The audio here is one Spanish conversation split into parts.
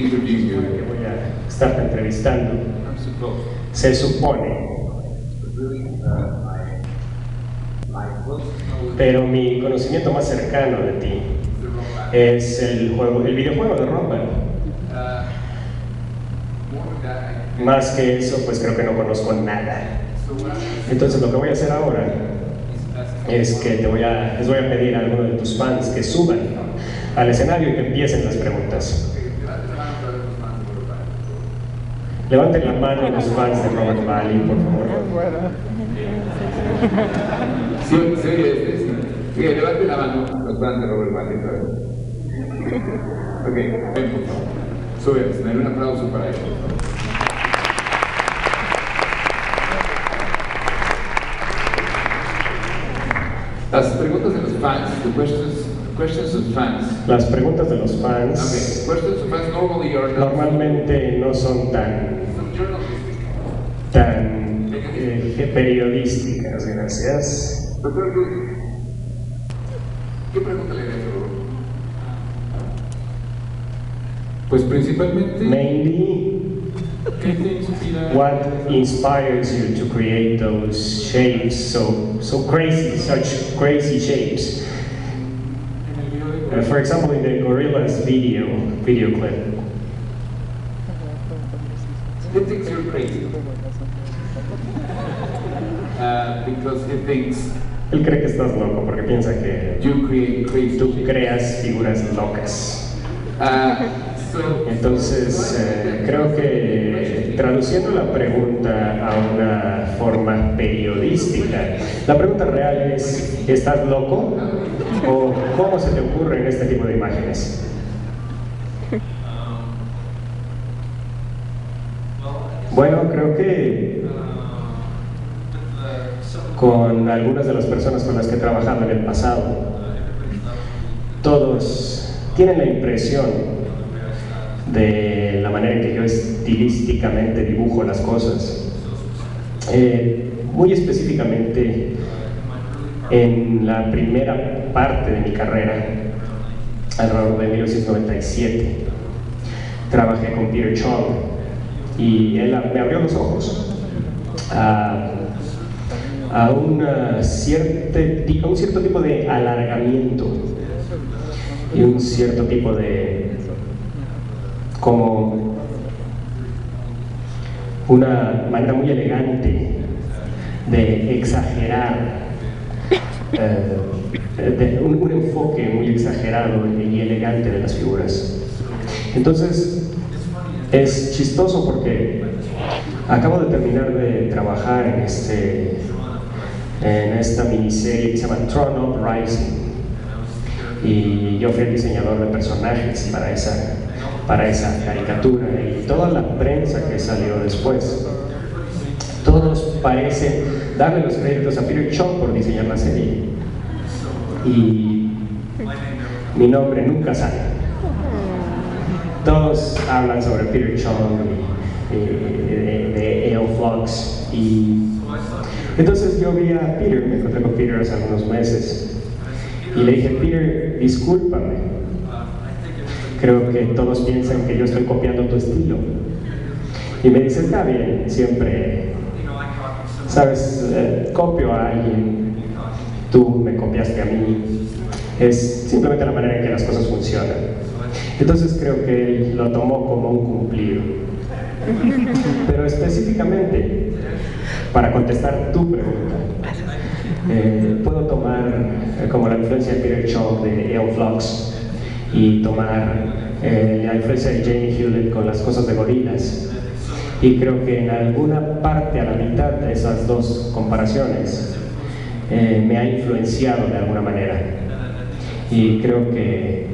interview you. Que voy a estarte entrevistando. I'm supposed. Se supone, But really, my closest knowledge pero mi conocimiento más cercano de ti is the robot. es el videojuego de Rock Band. More than that, Más que eso, pues creo que no conozco nada. so what I'm Entonces lo que voy a hacer ahora is es que les voy a pedir a alguno de tus fans que suban al escenario y que empiecen las preguntas. Levanten la mano los fans de Robert Valley, por favor. Sí, sí. Sí, levante la mano los fans de Robert Valley. Ok, ven por favor. Sube, den un aplauso para ellos, por favor. Las preguntas de los fans, the questions of fans. Las preguntas de los Okay, fans questions of fans normally are not normalmente no son tan journalistic. periodísticas, gracias. Doctor Cruz, ¿qué pregunta le haría a Robert? Pues principalmente, Mainly, ¿qué te inspira? what inspires you to create those shapes, so crazy, such crazy shapes? En el video de For example, in the Gorillaz video clip. He thinks you're crazy. Because he thinks Él cree que estás loco porque piensa que you create crazy tú shapes. creas figuras locas. So, Entonces, creo que traduciendo la pregunta a una forma periodística, la pregunta real es, ¿estás loco? ¿O cómo se te ocurren este tipo de imágenes? Bueno, creo que con algunas de las personas con las que he trabajado en el pasado, todos tienen la impresión de la manera en que yo estilísticamente dibujo las cosas. Muy específicamente, en la primera parte de mi carrera, alrededor de 1997, trabajé con Peter Chung y él me abrió los ojos a un cierto tipo de alargamiento y un cierto tipo de como una manera muy elegante de exagerar, de un enfoque muy exagerado y elegante de las figuras. Entonces es chistoso porque acabo de terminar de trabajar en esta miniserie que se llama Throne Up Rising y yo fui el diseñador de personajes para esa caricatura y toda la prensa que salió después. Todos parecen darle los créditos a Peter Chung por diseñar la serie y mi nombre nunca sale. Todos hablan sobre Peter Chung de Eoflux y entonces yo vi a Peter, me encontré con Peter hace algunos meses y le dije, Peter, discúlpame, creo que todos piensan que yo estoy copiando tu estilo. Y me dice, está bien, siempre, sabes, copio a alguien, tú me copiaste a mí, es simplemente la manera en que las cosas funcionan. Entonces creo que él lo tomó como un cumplido. Pero específicamente, para contestar tu pregunta, puedo tomar como la influencia de Peter Chung de Eoflux y tomar la influencia de Jamie Hewlett con las cosas de Gorillaz. Y creo que en alguna parte a la mitad de esas dos comparaciones me ha influenciado de alguna manera. Y creo que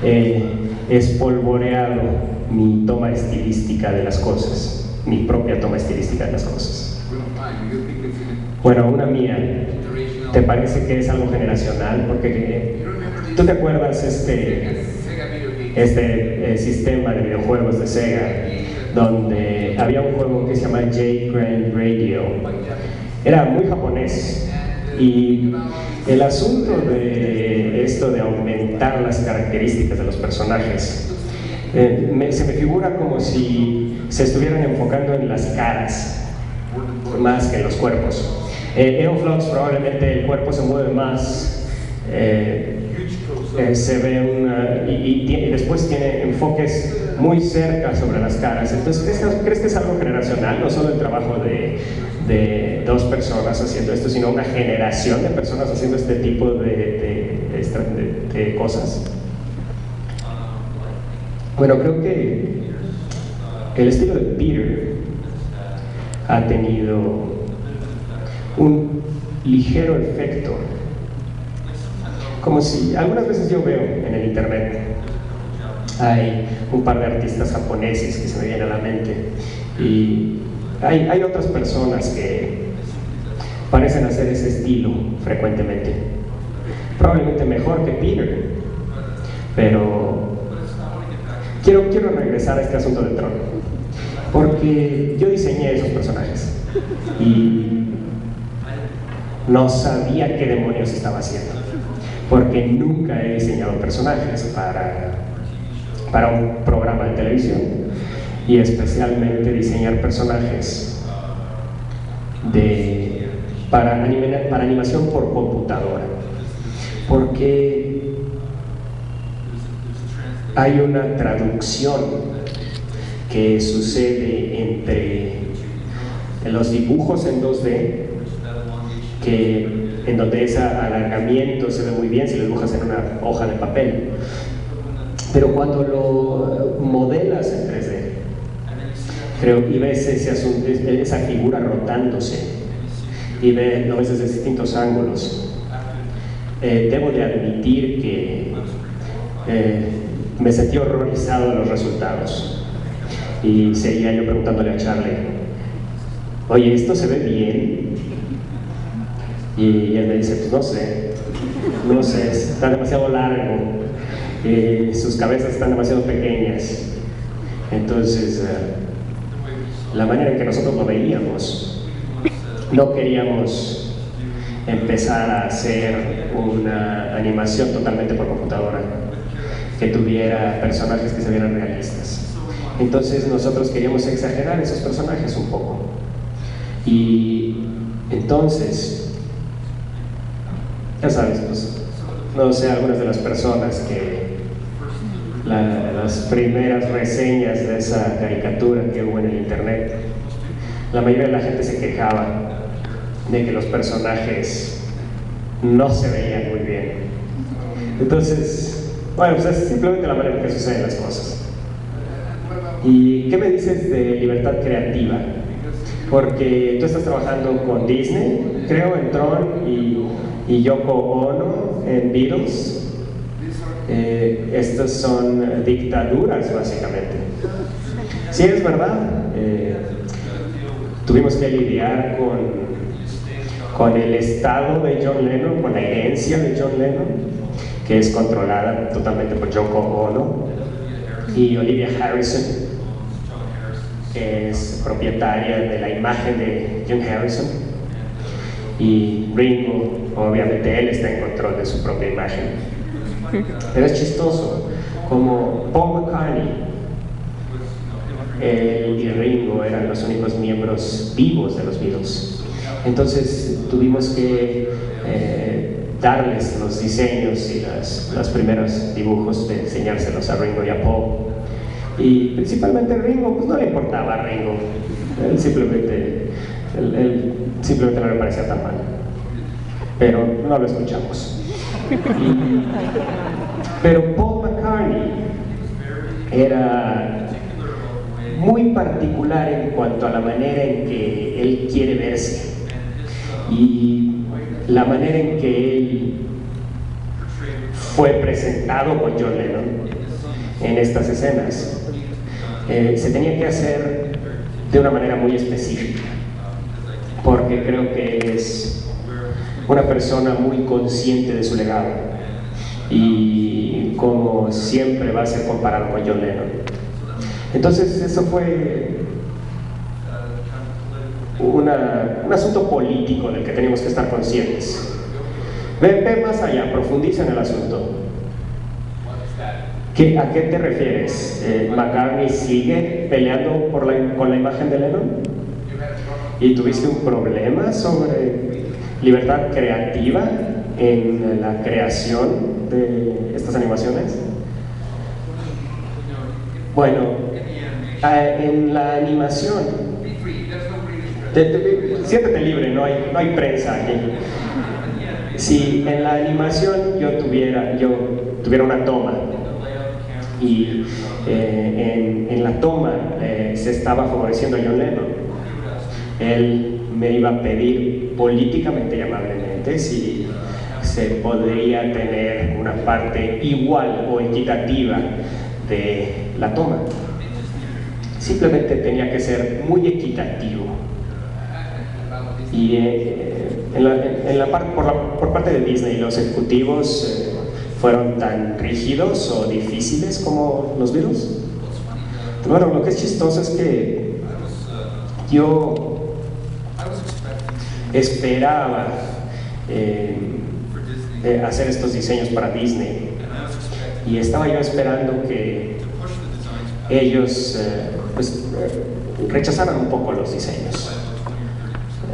he espolvoreado mi toma estilística de las cosas, mi propia toma estilística de las cosas. Bueno, una mía, ¿te parece que es algo generacional? Porque ¿tú te acuerdas este sistema de videojuegos de Sega donde había un juego que se llama J Grand Radio? Era muy japonés y el asunto de esto de aumentar las características de los personajes Se me figura como si se estuvieran enfocando en las caras más que en los cuerpos. EOFlux probablemente el cuerpo se mueve más, se ve y después tiene enfoques muy cerca sobre las caras. Entonces, ¿crees que es algo generacional? No solo el trabajo de dos personas haciendo esto, sino una generación de personas haciendo este tipo de cosas. Bueno, creo que el estilo de Peter ha tenido un ligero efecto, como si algunas veces yo veo en el internet, hay un par de artistas japoneses que se me vienen a la mente, y hay otras personas que parecen hacer ese estilo frecuentemente, probablemente mejor que Peter, pero quiero regresar a este asunto de Tron, porque yo diseñé esos personajes y no sabía qué demonios estaba haciendo, porque nunca he diseñado personajes para un programa de televisión, y especialmente diseñar personajes para animación por computadora, porque hay una traducción que sucede entre los dibujos en 2D, en donde ese alargamiento se ve muy bien si lo dibujas en una hoja de papel, pero cuando lo modelas en 3D, y ves esa figura rotándose y lo ves desde distintos ángulos, debo de admitir que me sentí horrorizado de los resultados, y seguía yo preguntándole a Charlie: oye, ¿esto se ve bien? Y él me dice: pues no sé, está demasiado largo, sus cabezas están demasiado pequeñas. Entonces, la manera en que nosotros lo veíamos, no queríamos empezar a hacer una animación totalmente por computadora que tuviera personajes que se vieran realistas. Entonces nosotros queríamos exagerar esos personajes un poco, y entonces, ya sabes, pues, no sé, algunas de las personas que las primeras reseñas de esa caricatura que hubo en el internet, la mayoría de la gente se quejaba de que los personajes no se veían muy bien. Entonces, bueno, pues es simplemente la manera en que suceden las cosas. ¿Y qué me dices de libertad creativa? Porque tú estás trabajando con Disney, creo, en Tron, y Yoko Ono en Beatles. Estas son dictaduras, básicamente. Sí, es verdad. Tuvimos que lidiar con el estado de John Lennon, con la herencia de John Lennon, que es controlada totalmente por Yoko Ono, y Olivia Harrison, que es propietaria de la imagen de Jim Harrison, y Ringo, obviamente él está en control de su propia imagen. Pero es chistoso, como Paul McCartney, él y Ringo eran los únicos miembros vivos de los Beatles. Entonces tuvimos que darles los diseños y los primeros dibujos, de enseñárselos a Ringo y a Paul. Y principalmente Ringo, pues no le importaba a Ringo, él simplemente no le parecía tan mal, pero no lo escuchamos. Pero Paul McCartney era muy particular en cuanto a la manera en que él quiere verse, y la manera en que él fue presentado con John Lennon en estas escenas se tenía que hacer de una manera muy específica, porque creo que él es una persona muy consciente de su legado, y como siempre va a ser comparado con John Lennon. Entonces eso fue un asunto político del que teníamos que estar conscientes. Ve más allá, profundiza en el asunto. ¿A qué te refieres? ¿McCartney sigue peleando con la imagen de Lennon? ¿Y tuviste un problema sobre libertad creativa en la creación de estas animaciones? Bueno, en la animación, siéntete libre, no hay prensa aquí. Si en la animación yo tuviera una toma y en la toma se estaba favoreciendo a John Lennon, él me iba a pedir políticamente y amablemente si se podría tener una parte igual o equitativa de la toma. Simplemente tenía que ser muy equitativo. Y por parte de Disney, los ejecutivos fueron tan rígidos o difíciles como los Beatles. Bueno, lo que es chistoso es que yo esperaba hacer estos diseños para Disney y estaba yo esperando que ellos rechazaran un poco los diseños,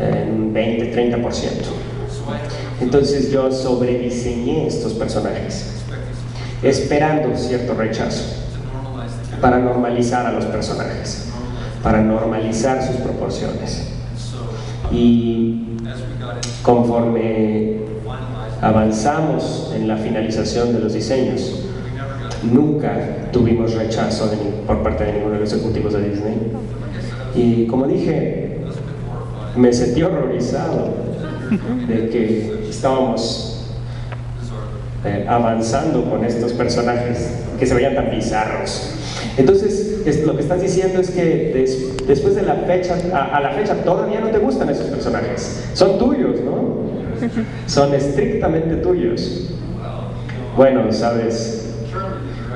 en 20-30%. Entonces yo sobrediseñé estos personajes esperando cierto rechazo para normalizar a los personajes, para normalizar sus proporciones. Y conforme avanzamos en la finalización de los diseños, nunca tuvimos rechazo por parte de ninguno de los ejecutivos de Disney. Y como dije, me sentí horrorizado de que estábamos avanzando con estos personajes que se veían tan bizarros. Entonces, lo que estás diciendo es que después de la fecha, a la fecha todavía no te gustan esos personajes. Son tuyos, ¿no? Son estrictamente tuyos. Bueno, sabes,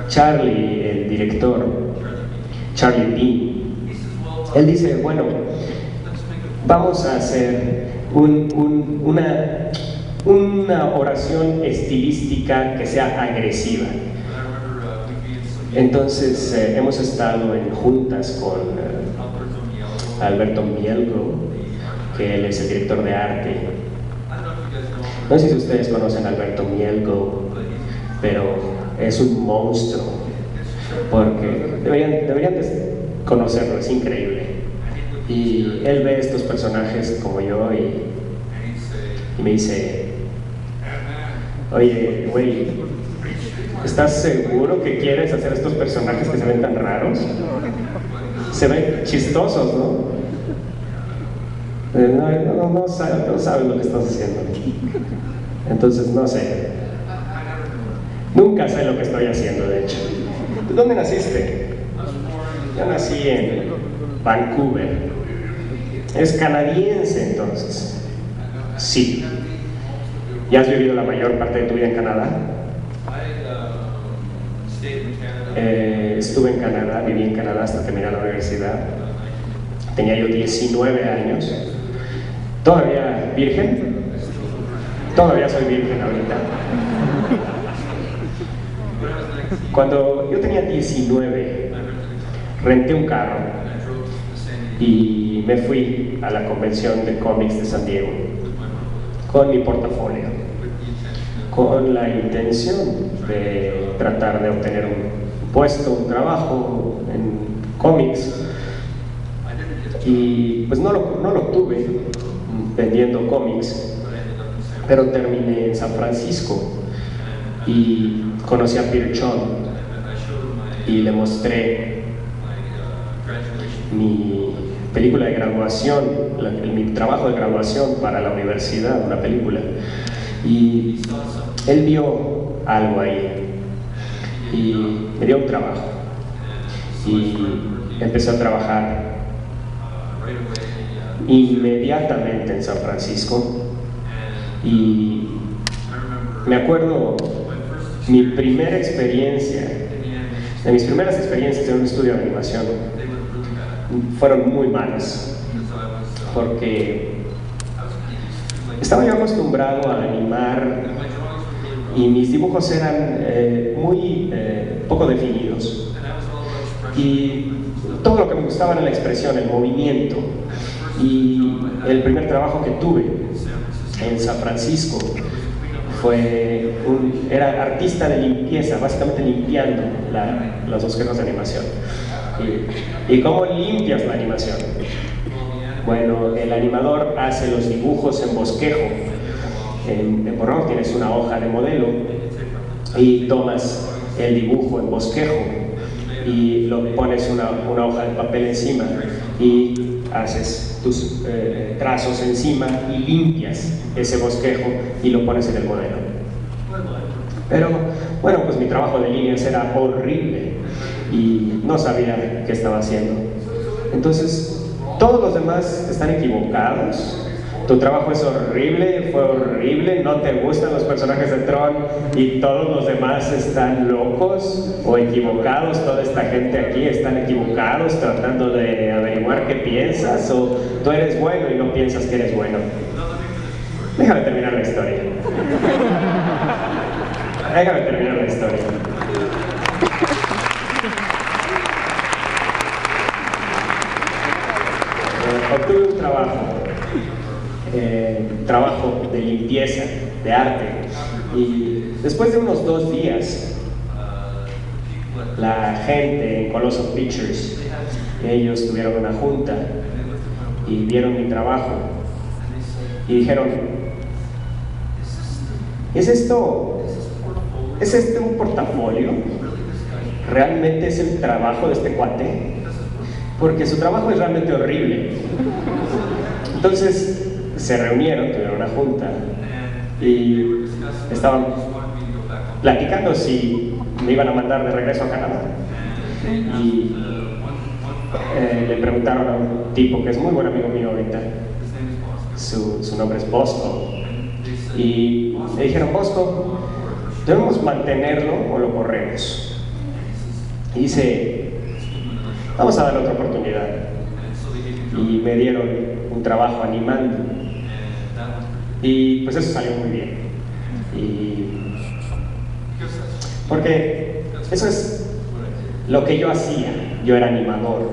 Charlie, el director, Charlie Dean, él dice, bueno, vamos a hacer una oración estilística que sea agresiva. Entonces hemos estado en juntas con Alberto Mielgo, que él es el director de arte. No sé si ustedes conocen a Alberto Mielgo, pero es un monstruo, porque deberían conocerlo, es increíble. Y él ve estos personajes como yo y me dice, oye, güey, ¿estás seguro que quieres hacer estos personajes que se ven tan raros? Se ven chistosos, ¿no? No sabes lo que estás haciendo. Entonces, no sé. Nunca sé lo que estoy haciendo, de hecho. ¿Dónde naciste? Yo nací en Vancouver. ¿Es canadiense, entonces? Sí. ¿Ya has vivido la mayor parte de tu vida en Canadá? Estuve en Canadá, viví en Canadá hasta terminar la universidad. Tenía yo 19 años. ¿Todavía virgen? Todavía soy virgen ahorita. Cuando yo tenía 19, renté un carro y me fui a la convención de cómics de San Diego con mi portafolio, con la intención de tratar de obtener un puesto, un trabajo en cómics. Y pues no lo obtuve vendiendo cómics, pero terminé en San Francisco y conocí a Peter Chung y le mostré mi película de graduación, mi trabajo de graduación para la universidad, una película, y él vio algo ahí y me dio un trabajo y empecé a trabajar inmediatamente en San Francisco. Y me acuerdo mi primera experiencia, de mis primeras experiencias en un estudio de animación fueron muy malas, porque estaba yo acostumbrado a animar y mis dibujos eran muy poco definidos. Y todo lo que me gustaba era la expresión, el movimiento. Y el primer trabajo que tuve en San Francisco era artista de limpieza, básicamente limpiando los objetos de animación. ¿Y cómo limpias la animación? Bueno, el animador hace los dibujos en bosquejo. Por ejemplo, tienes una hoja de modelo y tomas el dibujo en bosquejo y lo pones una hoja de papel encima y haces tus trazos encima y limpias ese bosquejo y lo pones en el modelo. Pero bueno, pues mi trabajo de líneas era horrible y no sabía qué estaba haciendo. Entonces, todos los demás están equivocados. Tu trabajo es horrible, fue horrible, no te gustan los personajes de Tron y todos los demás están locos o equivocados. Toda esta gente aquí están equivocados tratando de averiguar qué piensas, o tú eres bueno y no piensas que eres bueno. Déjame terminar la historia. Déjame terminar la historia. Obtuve un trabajo de limpieza, de arte, y después de unos 2 días, la gente en Colossal Pictures, ellos tuvieron una junta y vieron mi trabajo y dijeron: ¿es este un portafolio? ¿Realmente es el trabajo de este cuate? Porque su trabajo es realmente horrible. Entonces se reunieron, tuvieron una junta y estaban platicando si me iban a mandar de regreso a Canadá. Y le preguntaron a un tipo que es muy buen amigo mío ahorita, su nombre es Bosco, y le dijeron: Bosco, ¿debemos mantenerlo o lo corremos? Y dice: vamos a darle otra oportunidad. Y me dieron un trabajo animando y pues eso salió muy bien. Porque eso es lo que yo hacía. Yo era animador,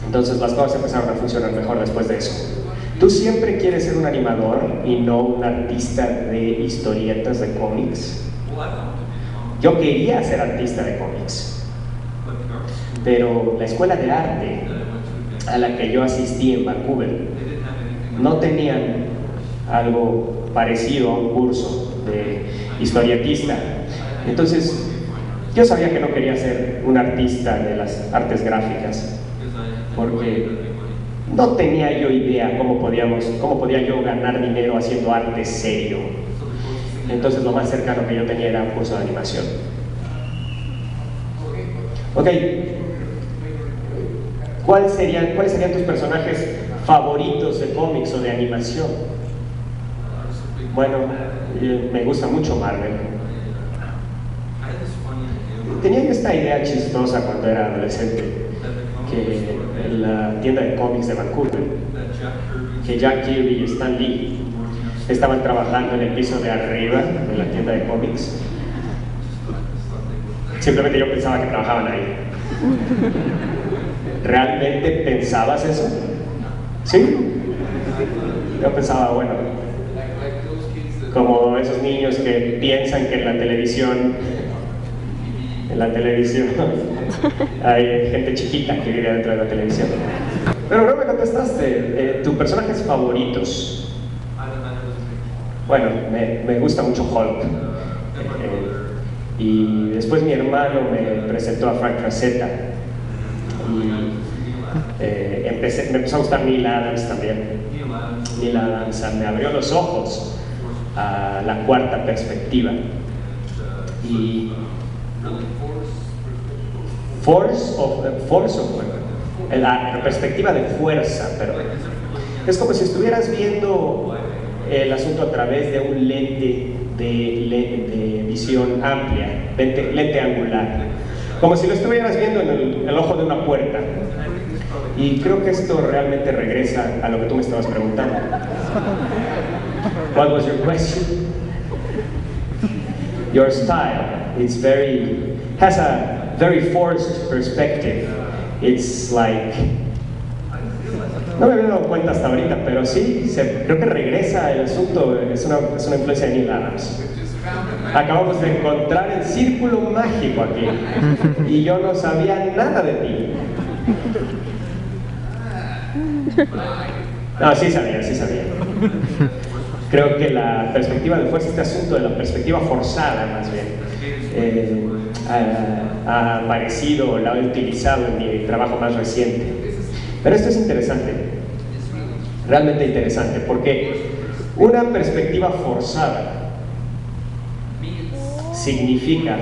entonces las cosas empezaron a funcionar mejor después de eso. Tú siempre quieres ser un animador y no un artista de historietas de cómics. Yo quería ser artista de cómics, pero la escuela de arte a la que yo asistí en Vancouver no tenían algo parecido a un curso de historietista. Entonces yo sabía que no quería ser un artista de las artes gráficas, porque no tenía yo idea cómo podía yo ganar dinero haciendo arte serio. Entonces lo más cercano que yo tenía era un curso de animación. Ok, ¿cuáles serían tus personajes favoritos de cómics o de animación? Bueno, me gusta mucho Marvel. Tenía yo esta idea chistosa cuando era adolescente, que en la tienda de cómics de Vancouver, que Jack Kirby y Stan Lee estaban trabajando en el piso de arriba de la tienda de cómics. Simplemente yo pensaba que trabajaban ahí. ¿Realmente pensabas eso? ¿Sí? Yo pensaba, bueno, como esos niños que piensan que en la televisión hay gente chiquita que vive dentro de la televisión. Pero no me contestaste. ¿Tus personajes favoritos? Bueno, me gusta mucho Hulk. Y después mi hermano me presentó a Frank Frazetta. Y me empezó a gustar Neil Adams también. Neil Adams me abrió los ojos a la cuarta perspectiva. Y la perspectiva de fuerza, pero es como si estuvieras viendo el asunto a través de un lente de visión amplia, lente angular, como si lo estuvieras viendo en el ojo de una puerta. Y creo que esto realmente regresa a lo que tú me estabas preguntando. What was your question? your style. It's has a very forced perspective. It's like, no me había dado cuenta hasta ahorita, pero sí, creo que regresa el asunto, es una influencia de Neil Adams. Acabamos de encontrar el círculo mágico aquí, y yo no sabía nada de ti. No, sí sabía. Creo que la perspectiva de fuerza, este asunto de la perspectiva forzada más bien, ha aparecido, la he utilizado en mi trabajo más reciente. Pero esto es interesante, realmente interesante, porque una perspectiva forzada significa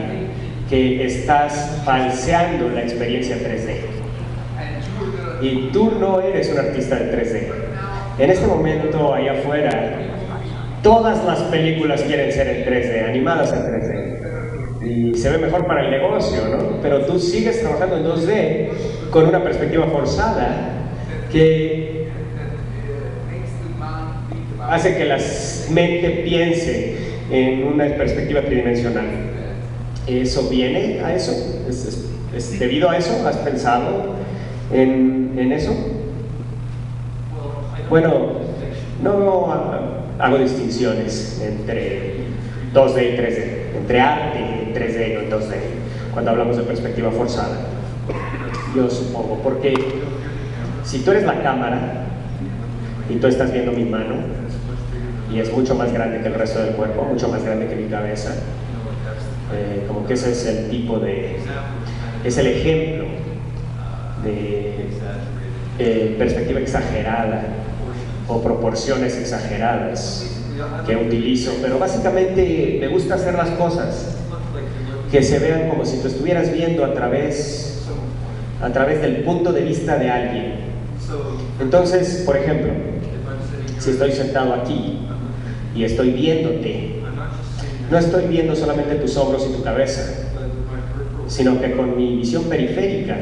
que estás falseando la experiencia 3D. Y tú no eres un artista de 3D. En este momento, allá afuera, todas las películas quieren ser en 3D, animadas en 3D. Y se ve mejor para el negocio, ¿no? Pero tú sigues trabajando en 2D con una perspectiva forzada que hace que la mente piense en una perspectiva tridimensional. ¿Eso viene a eso? ¿Es debido a eso? ¿Has pensado en eso? Bueno, no hago distinciones entre 2D y 3D, entre arte en 3D y no en 2D, cuando hablamos de perspectiva forzada. Yo supongo, porque si tú eres la cámara y tú estás viendo mi mano, y es mucho más grande que el resto del cuerpo, mucho más grande que mi cabeza, como que ese es el tipo de, es el ejemplo de perspectiva exagerada o proporciones exageradas que utilizo, pero básicamente me gusta hacer las cosas que se vean como si tú estuvieras viendo a través del punto de vista de alguien. Entonces, por ejemplo, si estoy sentado aquí y estoy viéndote, no estoy viendo solamente tus hombros y tu cabeza, sino que con mi visión periférica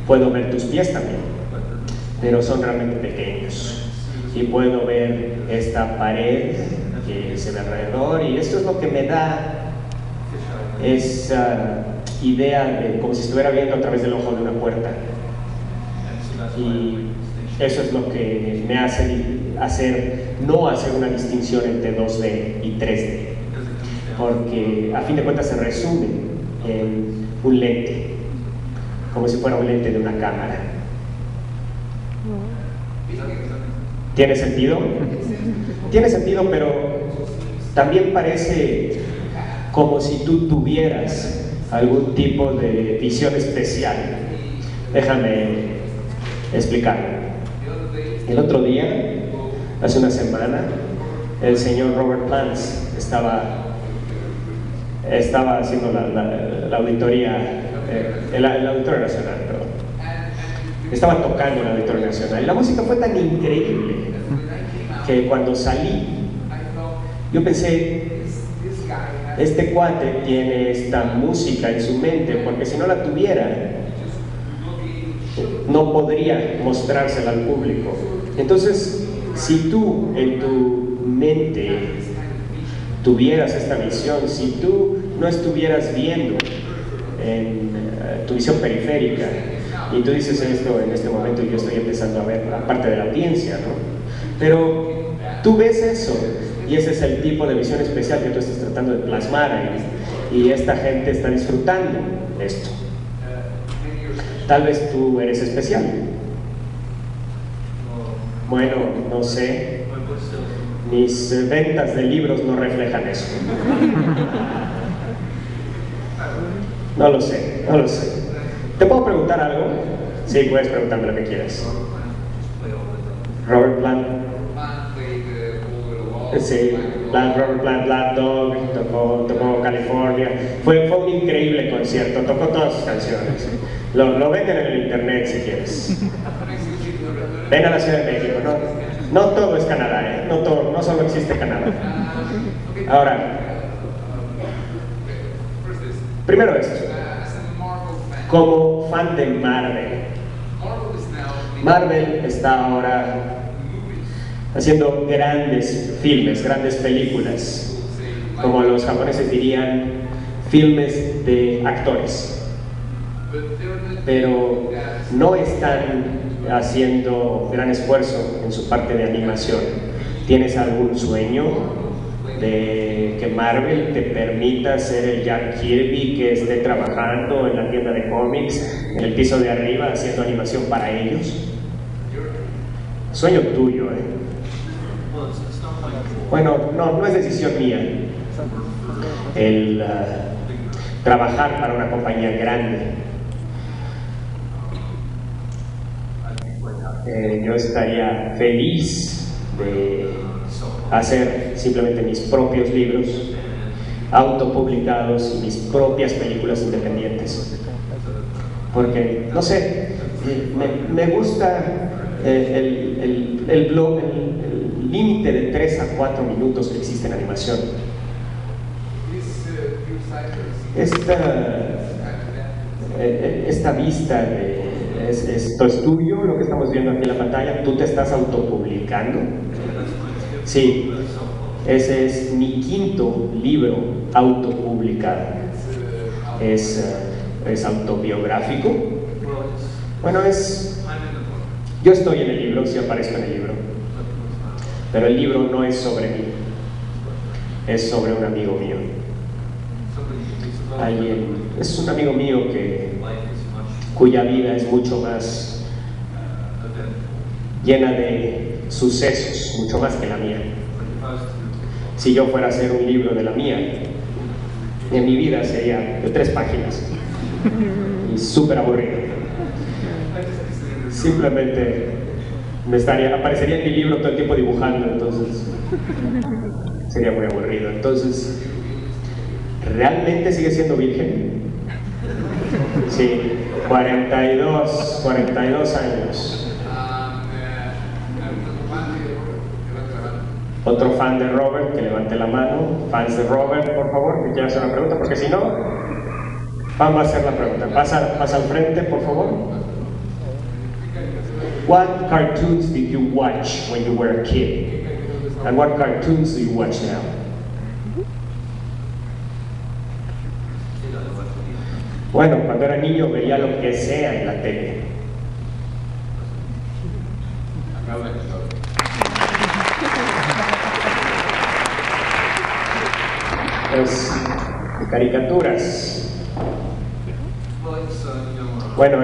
puedo ver tus pies también, pero son realmente pequeños, y puedo ver esta pared que se ve alrededor, y esto es lo que me da esa idea de como si estuviera viendo a través del ojo de una puerta. Y eso es lo que me hace no hacer una distinción entre 2D y 3D, porque a fin de cuentas se resume en un lente, como si fuera un lente de una cámara. ¿Tiene sentido? Tiene sentido, pero también parece como si tú tuvieras algún tipo de visión especial. Déjame explicarlo. El otro día, hace una semana, el señor Robert Plant estaba haciendo la auditoría, el Auditorio Nacional, perdón. Estaba tocando en el Auditorio Nacional. Y la música fue tan increíble que cuando salí, yo pensé, este cuate tiene esta música en su mente, porque si no la tuviera, no podría mostrársela al público. Entonces, si tú en tu mente tuvieras esta visión, si tú no estuvieras viendo en tu visión periférica, y tú dices esto en este momento y yo estoy empezando a ver la parte de la audiencia, ¿no? Pero tú ves eso, y ese es el tipo de visión especial que tú estás tratando de plasmar ahí, y esta gente está disfrutando esto. Tal vez tú eres especial. Bueno, no sé. Mis ventas de libros no reflejan eso. No lo sé. ¿Te puedo preguntar algo? Sí, puedes preguntarme lo que quieras. Robert Plant. Sí, Robert Plant, Black Dog, tocó California. Fue un increíble concierto, tocó todas sus canciones. Lo venden en el internet si quieres. Ven a la Ciudad de México, no todo es Canadá, no solo existe Canadá. Ahora, primero esto. Como fan de Marvel está ahora haciendo grandes filmes, grandes películas, como los japoneses dirían, filmes de actores. Pero no están haciendo gran esfuerzo en su parte de animación. ¿Tienes algún sueño de que Marvel te permita ser el Jack Kirby que esté trabajando en la tienda de cómics, en el piso de arriba, haciendo animación para ellos? Sueño tuyo, ¿eh? Bueno, no es decisión mía el trabajar para una compañía grande. Yo estaría feliz de hacer simplemente mis propios libros autopublicados y mis propias películas independientes, porque no sé, me gusta el blog, el límite de 3 a 4 minutos que existe en animación. Esta vista esto es tuyo, lo que estamos viendo aquí en la pantalla. ¿Tú te estás autopublicando? Sí, ese es mi 5º libro autopublicado. Es autobiográfico. Bueno, yo estoy en el libro, sí aparezco en el libro, pero el libro no es sobre mí, es sobre un amigo mío. Es un amigo mío cuya vida es mucho más llena de sucesos, mucho más que la mía. Si yo fuera a hacer un libro de la mía, en mi vida sería de 3 páginas y súper aburrido. Simplemente aparecería en mi libro todo el tiempo dibujando, entonces sería muy aburrido. Entonces, ¿realmente sigue siendo virgen? Sí, 42 años. Otro fan de Robert, que levante la mano. Fans de Robert, por favor, que quiera hacer una pregunta, porque si no, vamos a hacer la pregunta. Pasa al frente, por favor. What cartoons did you watch when you were a kid? And what cartoons do you watch now? Bueno, cuando era niño veía lo que sea en la tele. Pues, caricaturas. Bueno,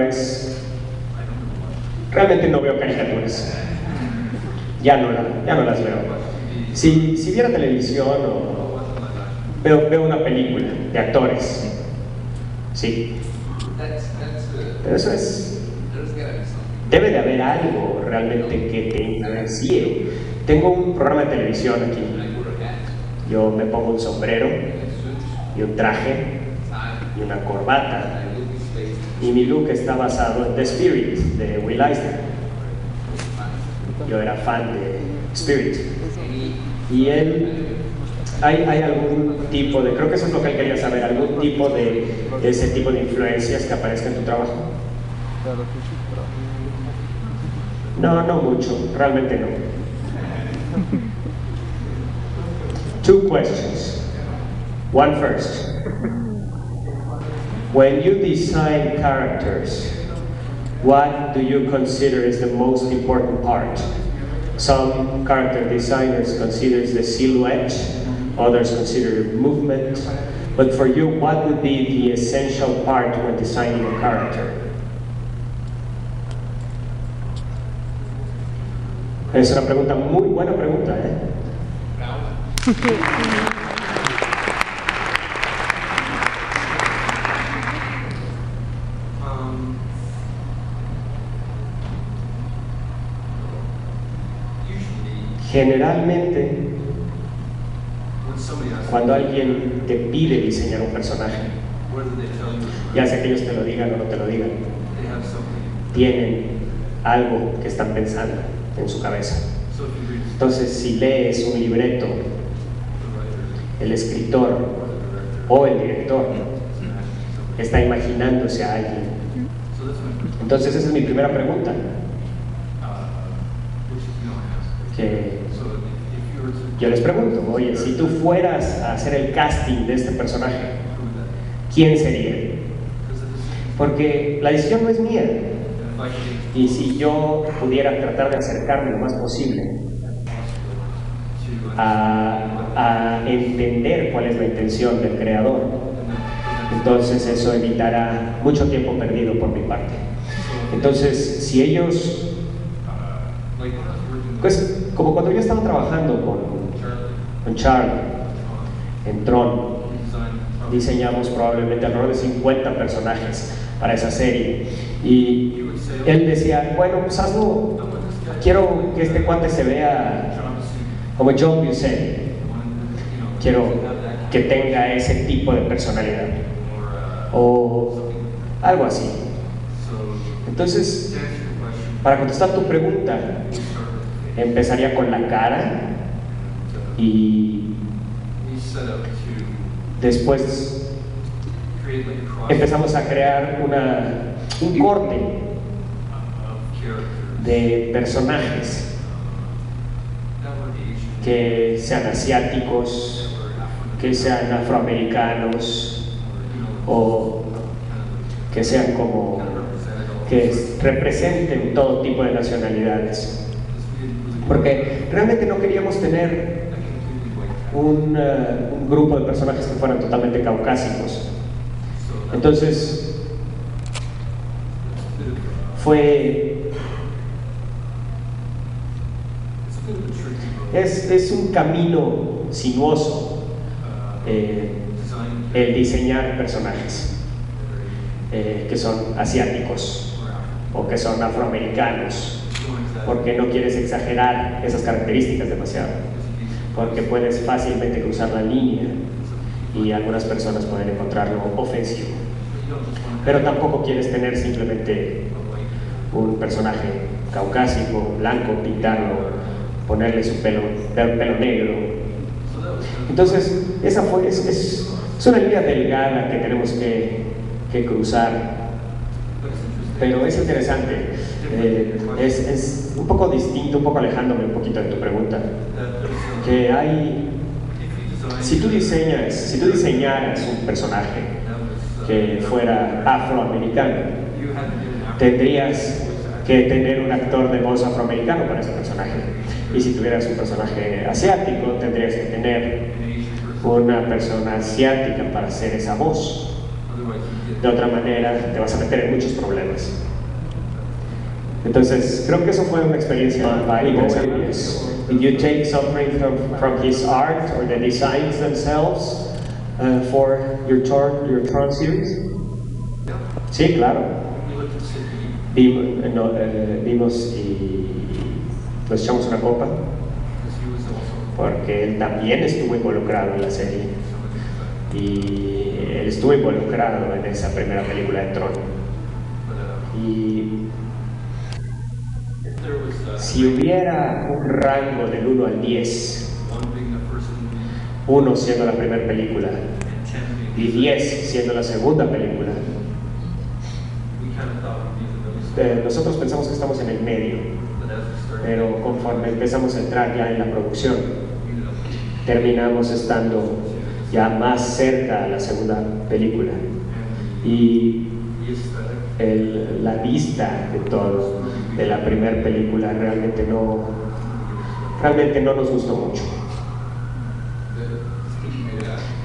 realmente no veo caricaturas. Ya no las veo. Si viera televisión veo una película de actores. Sí. Pero eso debe de haber algo realmente que te influencie. Tengo un programa de televisión aquí. Yo me pongo un sombrero y un traje y una corbata. Y mi look está basado en The Spirit de Will Eisner. Yo era fan de Spirit. Y hay algún tipo de, creo que eso es lo que él quería saber, algún tipo de ese tipo de influencias que aparezca en tu trabajo. No mucho, realmente no. 2 questions. One first. When you design characters, what do you consider is the most important part? Some character designers consider the silhouette, others consider movement, but for you, what would be the essential part when designing a character? Es una pregunta, muy buena pregunta, ¿eh? Generalmente, cuando alguien te pide diseñar un personaje, ya sea que ellos te lo digan o no te lo digan, tienen algo que están pensando en su cabeza. Entonces, si lees un libreto, el escritor o el director está imaginándose a alguien. Entonces, esa es mi primera pregunta. Que yo les pregunto, oye, si tú fueras a hacer el casting de este personaje, ¿quién sería? Porque la decisión no es mía. Y si yo pudiera tratar de acercarme lo más posible a entender cuál es la intención del creador, entonces eso evitará mucho tiempo perdido por mi parte. Entonces, si ellos, pues como cuando yo estaba trabajando con Charlie en Tron, diseñamos probablemente alrededor de 50 personajes para esa serie, y él decía, bueno, pues hazlo, quiero que este cuate se vea como John Buscemi, quiero que tenga ese tipo de personalidad o algo así. Entonces, para contestar tu pregunta, empezaría con la cara y después empezamos a crear un corte de personajes que sean asiáticos, que sean afroamericanos o que sean como que representen todo tipo de nacionalidades, porque realmente no queríamos tener un grupo de personajes que fueran totalmente caucásicos. Entonces es un camino sinuoso el diseñar personajes que son asiáticos o que son afroamericanos, porque no quieres exagerar esas características demasiado, porque puedes fácilmente cruzar la línea y algunas personas pueden encontrarlo ofensivo. Pero tampoco quieres tener simplemente un personaje caucásico, blanco, pintarlo, ponerle su pelo negro. Entonces, esa es una línea delgada que tenemos que cruzar. Pero es interesante, es un poco distinto, un poco alejándome un poquito de tu pregunta, que si tú diseñaras un personaje que fuera afroamericano, tendrías que tener un actor de voz afroamericano para ese personaje, y si tuvieras un personaje asiático, tendrías que tener una persona asiática para hacer esa voz. De otra manera, te vas a meter en muchos problemas. Entonces, creo que eso fue una experiencia interesante. Did you take something from his art or the designs themselves for your Tron series? Sí, claro. Vimos y nos echamos una copa, porque él también estuvo involucrado en la serie. Y él estuvo involucrado en esa primera película de Tron. Y si hubiera un rango del 1 al 10, 1 siendo la primera película y 10 siendo la segunda película, nosotros pensamos que estamos en el medio, pero conforme empezamos a entrar ya en la producción, terminamos estando ya más cerca a la segunda película, y la vista de todo de la primera película realmente no nos gustó mucho.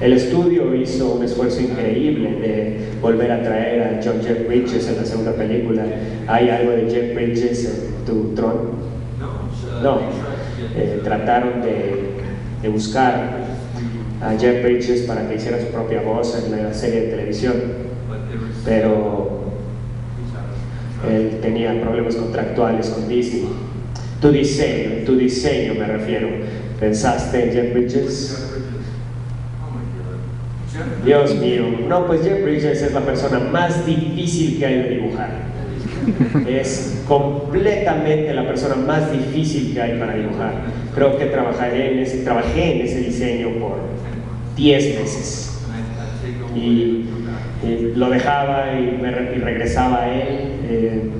El estudio hizo un esfuerzo increíble de volver a traer a John Jeff Bridges en la segunda película. ¿Hay algo de Jeff Bridges en tu Tron? No. Trataron de buscar a Jeff Bridges para que hiciera su propia voz en la serie de televisión, pero él tenía problemas contractuales con Disney. Tu diseño me refiero. ¿Pensaste en Jeff Bridges? Dios mío, no, pues Jeff Bridges es la persona más difícil que hay de dibujar. Es completamente la persona más difícil que hay para dibujar. Creo que trabajé en ese diseño por 10 meses. Y lo dejaba y regresaba a él,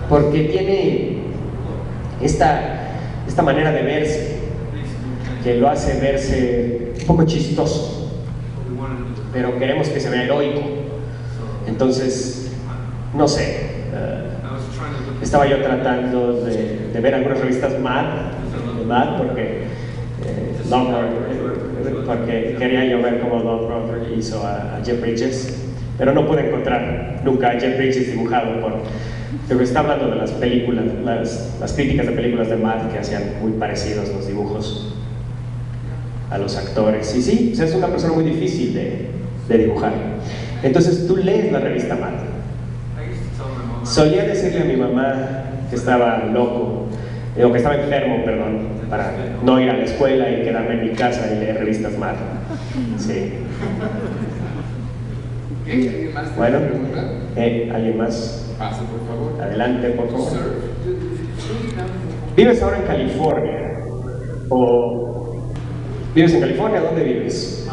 porque tiene esta manera de verse que lo hace verse un poco chistoso, pero queremos que se vea heroico. Entonces, no sé, estaba yo tratando de ver algunas revistas Mad, porque porque quería yo ver cómo Lon Brother hizo a Jeff Bridges, pero no pude encontrar nunca a Jeff Bridges dibujado por... Pero está hablando de las películas, las críticas de películas de Mad que hacían muy parecidos los dibujos a los actores. Y sí, o sea, es una persona muy difícil de dibujar. Entonces tú lees la revista Mad. Solía decirle a mi mamá que estaba loco, o que estaba enfermo, perdón, para no ir a la escuela y quedarme en mi casa y leer revistas Mad. Sí. ¿Alguien más tiene Bueno, una pregunta? ¿alguien más? Pase, por favor. Adelante, por favor. Sir. ¿Vives ahora en California? ¿O vives en California? ¿Dónde vives?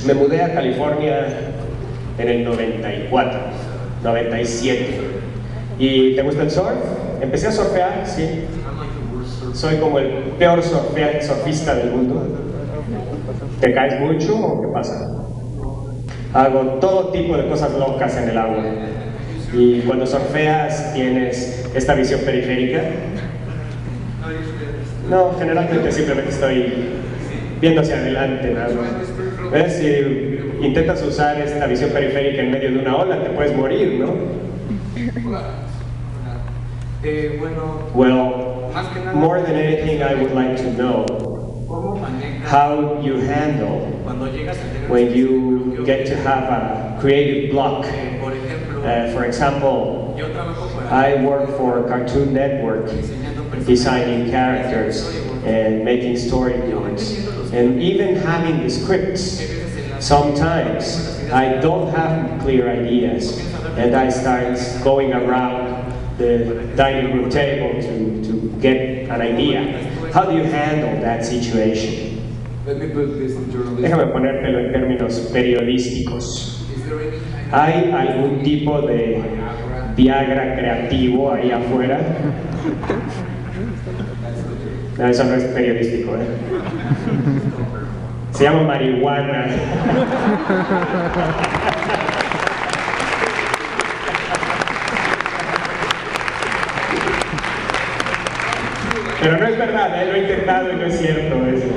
Me mudé a California en el 94, 97. ¿Y te gusta el surf? Empecé a surfear, sí. Soy como el peor surfista del mundo. ¿Te caes mucho o qué pasa? Hago todo tipo de cosas locas en el agua. Y cuando surfeas tienes esta visión periférica. No, generalmente simplemente estoy viendo hacia adelante, nada más. ¿Ves? Si intentas usar esta visión periférica en medio de una ola, te puedes morir, ¿no? Well, more than anything, I would like to know how you handle when you get to have a creative block. For example, I work for Cartoon Network, designing characters and making storyboards, and even having the scripts. Sometimes I don't have clear ideas, and I start going around the dining room table to get an idea. How do you handle that situation? Let me put this in journalism. Déjame ponértelo en términos periodísticos. ¿Hay algún tipo de Viagra creativo ahí afuera? No, eso no es periodístico, ¿eh? Se llama marihuana. Pero no es verdad, lo he intentado y no es cierto eso.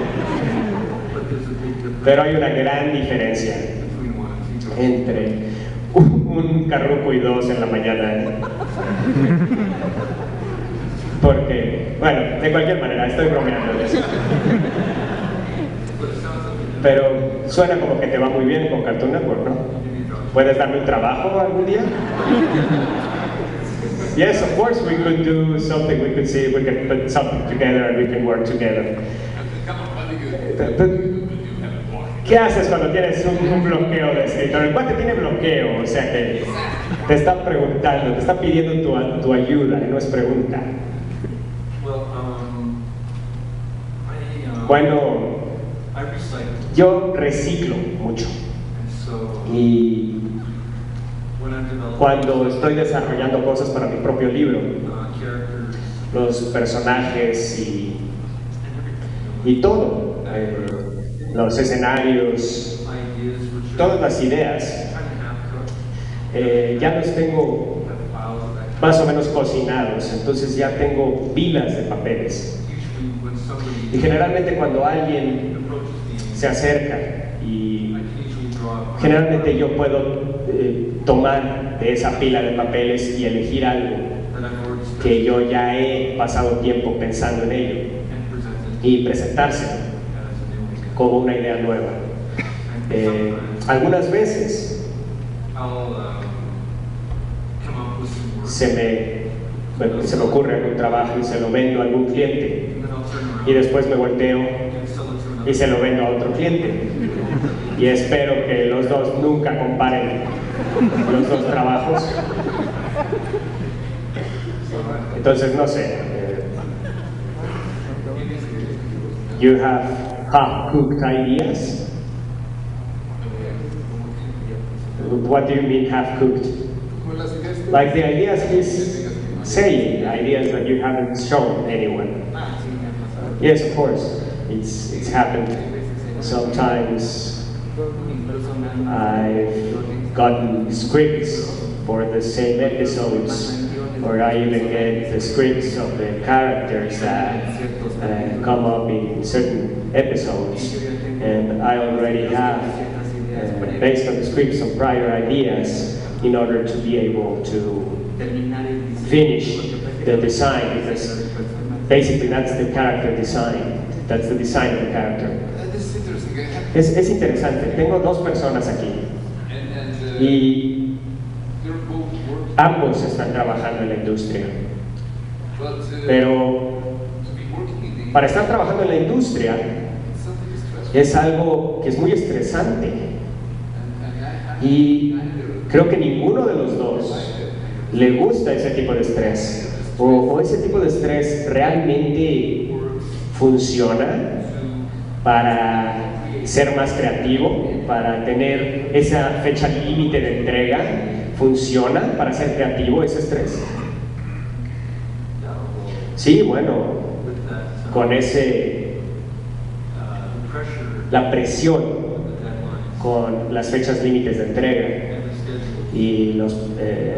Pero hay una gran diferencia entre un carruco y dos en la mañana. Porque, bueno, de cualquier manera, estoy bromeando de eso. Pero suena como que te va muy bien con Cartoon Network, ¿no? ¿Puedes darme un trabajo algún día? Yes, of course we could do something. We could see if we can put something together and we can work together. ¿Qué haces cuando tienes un bloqueo de escritor? El cuate tiene bloqueo, o sea que te está preguntando, te está pidiendo tu ayuda, y no es pregunta. Bueno, yo reciclo mucho. Y cuando estoy desarrollando cosas para mi propio libro, los personajes y todo, los escenarios, todas las ideas, ya los tengo más o menos cocinados, entonces ya tengo pilas de papeles. Y generalmente cuando alguien se acerca y generalmente yo puedo tomar de esa pila de papeles y elegir algo que yo ya he pasado tiempo pensando en ello y presentárselo como una idea nueva. Algunas veces se me ocurre algún trabajo y se lo vendo a algún cliente y después me volteo y se lo vendo a otro cliente y espero que los dos nunca comparen los dos trabajos. Entonces no sé, you have half-cooked ideas? What do you mean half-cooked? Like the ideas he's saying, ideas that you haven't shown anyone. Yes, of course. It's happened. Sometimes I've gotten scripts for the same episodes, or I even get the scripts of the characters that come up in certain episodes, and I already have, based on the scripts, some prior ideas in order to be able to finish the design, because basically that's the character design, that's the design of the character. Es interesante, tengo dos personas aquí y ambos están trabajando en la industria, pero para estar trabajando en la industria es algo que es muy estresante y creo que ninguno de los dos le gusta ese tipo de estrés, o ese tipo de estrés realmente funciona para ser más creativo, para tener esa fecha límite de entrega. ¿Funciona para ser creativo ese estrés? Sí, bueno, con la presión, con las fechas límites de entrega y los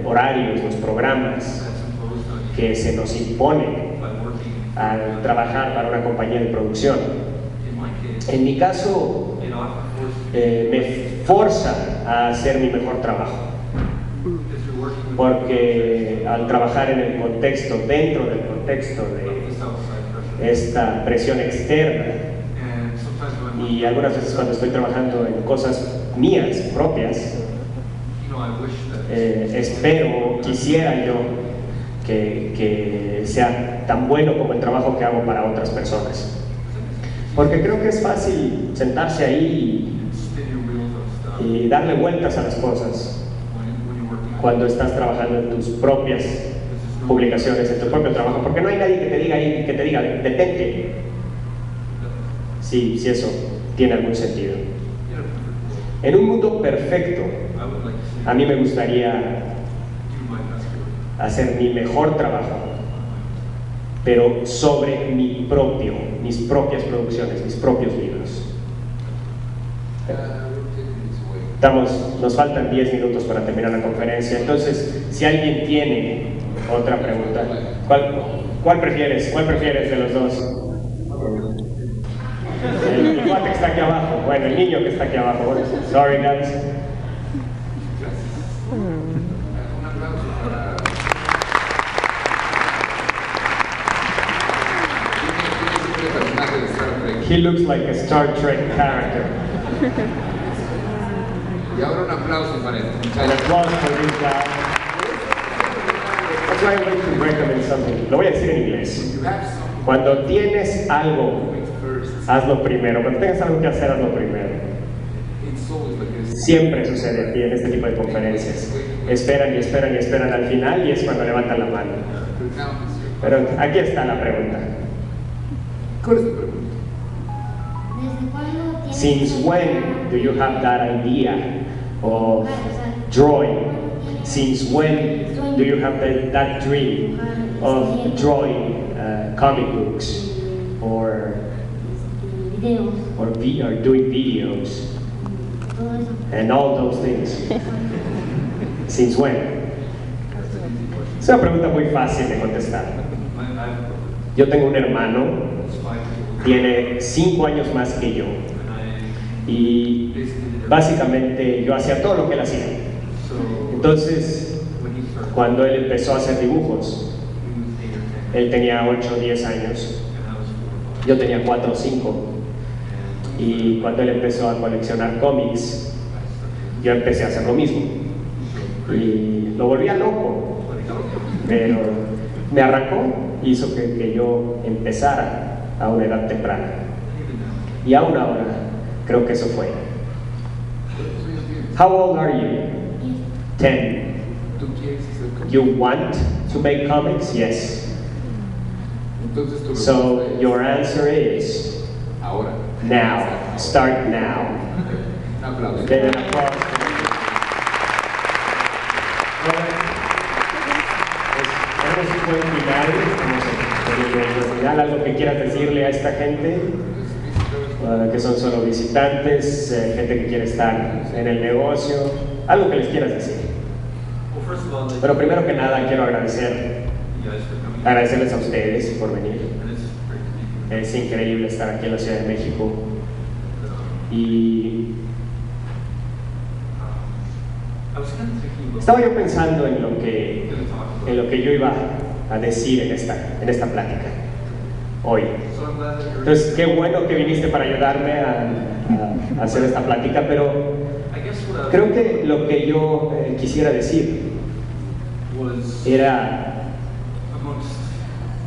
horarios, los programas que se nos imponen al trabajar para una compañía de producción. En mi caso, me forza a hacer mi mejor trabajo, porque al trabajar en el contexto, dentro del contexto de esta presión externa, y algunas veces cuando estoy trabajando en cosas mías, propias, quisiera yo que sea tan bueno como el trabajo que hago para otras personas. Porque creo que es fácil sentarse ahí y darle vueltas a las cosas cuando estás trabajando en tus propias publicaciones, en tu propio trabajo, porque no hay nadie que te diga ahí, que te diga, detente. Si eso tiene algún sentido. En un mundo perfecto, a mí me gustaría hacer mi mejor trabajo, pero sobre mis propias producciones, mis propios libros. Nos faltan 10 minutos para terminar la conferencia, entonces si alguien tiene otra pregunta, ¿cuál prefieres de los dos? El cuate que está aquí abajo, bueno, el niño que está aquí abajo. Sorry guys. Un aplauso para... He looks like a Star Trek character. Y ahora un aplauso para él. An applause for this guy. That's why I want to recommend something. Lo voy a decir en inglés. Cuando tienes algo, hazlo primero. Cuando tengas algo que hacer, hazlo primero. Siempre sucede aquí en este tipo de conferencias. Esperan y esperan y esperan al final y es cuando levantan la mano. Pero aquí está la pregunta. ¿Cuál es tu pregunta? Since when do you have that idea of drawing? Since when do you have that dream of drawing comic books or doing videos and all those things? Since when? Es una pregunta muy fácil de contestar. Yo tengo un hermano, tiene 5 años más que yo. Y básicamente yo hacía todo lo que él hacía. Entonces, cuando él empezó a hacer dibujos, él tenía 8 o 10 años, yo tenía 4 o 5. Y cuando él empezó a coleccionar cómics, yo empecé a hacer lo mismo. Y lo volvía loco, pero me arrancó, hizo que yo empezara a una edad temprana. Y aún ahora, creo que eso fue. How old are you? 10. You want to make comics? Yes. So your answer is ahora. Now. Start now. Un aplauso. Den un aplauso. Tenemos un buen final. Al final, algo que quieras decirle a esta gente. que son solo visitantes, gente que quiere estar en el negocio, algo que les quieras decir. Pero primero que nada quiero agradecerles a ustedes por venir. Es increíble estar aquí en la Ciudad de México y estaba yo pensando en lo que yo iba a decir en esta plática hoy. Entonces, qué bueno que viniste para ayudarme a hacer esta plática, pero creo que lo que yo quisiera decir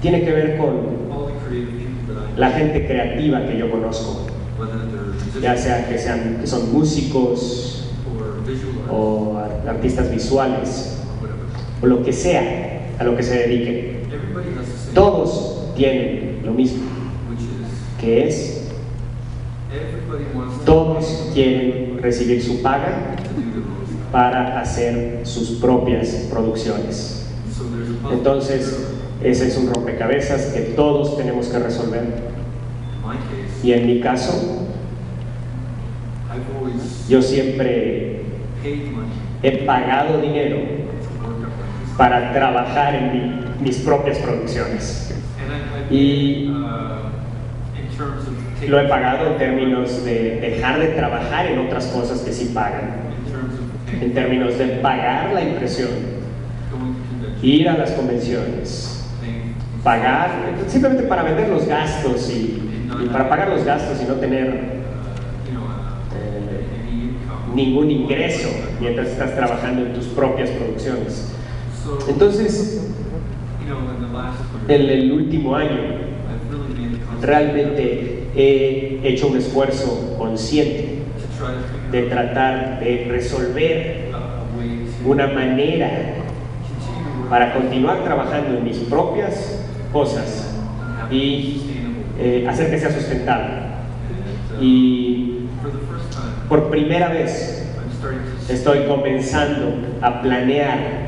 tiene que ver con la gente creativa que yo conozco, ya sea que son músicos o artistas visuales o lo que sea a lo que se dediquen. Todos tienen lo mismo, que es todos quieren recibir su paga para hacer sus propias producciones. Entonces, ese es un rompecabezas que todos tenemos que resolver. Y en mi caso, yo siempre he pagado dinero para trabajar en mis propias producciones. Y lo he pagado en términos de dejar de trabajar en otras cosas que sí pagan, en términos de pagar la impresión, ir a las convenciones, pagar simplemente para vender los gastos y para pagar los gastos y no tener ningún ingreso mientras estás trabajando en tus propias producciones. Entonces, en el último año realmente he hecho un esfuerzo consciente de tratar de resolver una manera para continuar trabajando en mis propias cosas y hacer que sea sustentable. Y por primera vez estoy comenzando a planear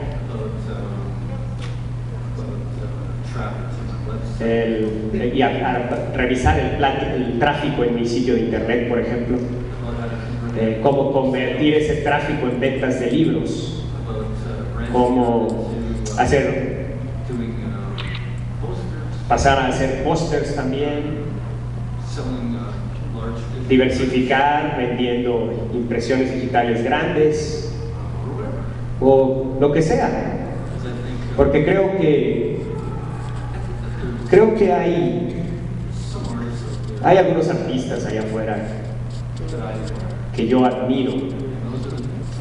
y a revisar el tráfico en mi sitio de internet, por ejemplo, cómo convertir ese tráfico en ventas de libros, cómo pasar a hacer pósters también, diversificar vendiendo impresiones digitales grandes o lo que sea, porque creo que hay algunos artistas allá afuera que yo admiro,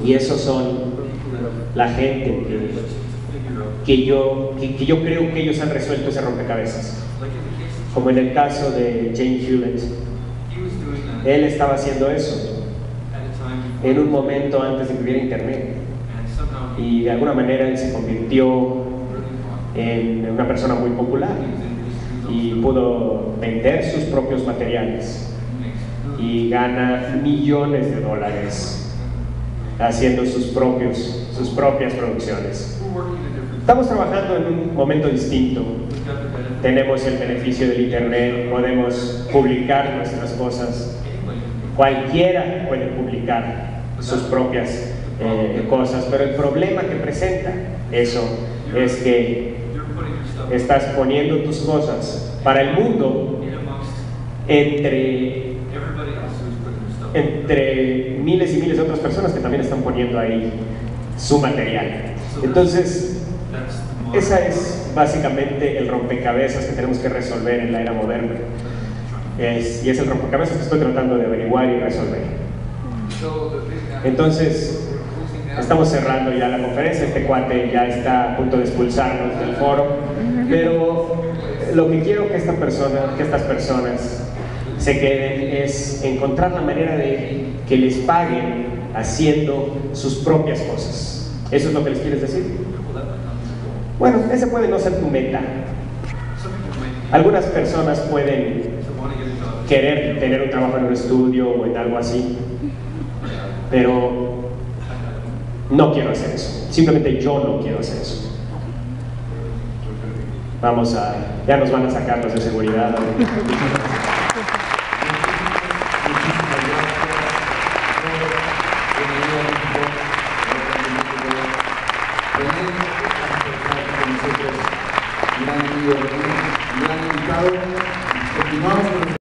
y esos son la gente que yo creo que ellos han resuelto ese rompecabezas, como en el caso de James Hewlett. Él estaba haciendo eso en un momento antes de que hubiera internet, y de alguna manera él se convirtió en una persona muy popular y pudo vender sus propios materiales y gana millones de dólares haciendo sus propias producciones. Estamos trabajando en un momento distinto. Tenemos el beneficio del internet, podemos publicar nuestras cosas. Cualquiera puede publicar sus propias cosas, pero el problema que presenta eso es que estás poniendo tus cosas para el mundo entre miles y miles de otras personas que también están poniendo ahí su material. Entonces, ese es básicamente el rompecabezas que tenemos que resolver en la era moderna. Y es el rompecabezas que estoy tratando de averiguar y resolver. Entonces, estamos cerrando ya la conferencia. Este cuate ya está a punto de expulsarnos del foro, pero lo que quiero que estas personas se queden es encontrar la manera de que les paguen haciendo sus propias cosas. ¿Eso es lo que les quieres decir? Bueno, ese puede no ser tu meta. Algunas personas pueden querer tener un trabajo en un estudio o en algo así, pero no quiero hacer eso. Simplemente yo no quiero hacer eso. Ya nos van a sacar los de seguridad. Gracias por estar con nosotros. Gran amigo, gran invitado. Continuamos con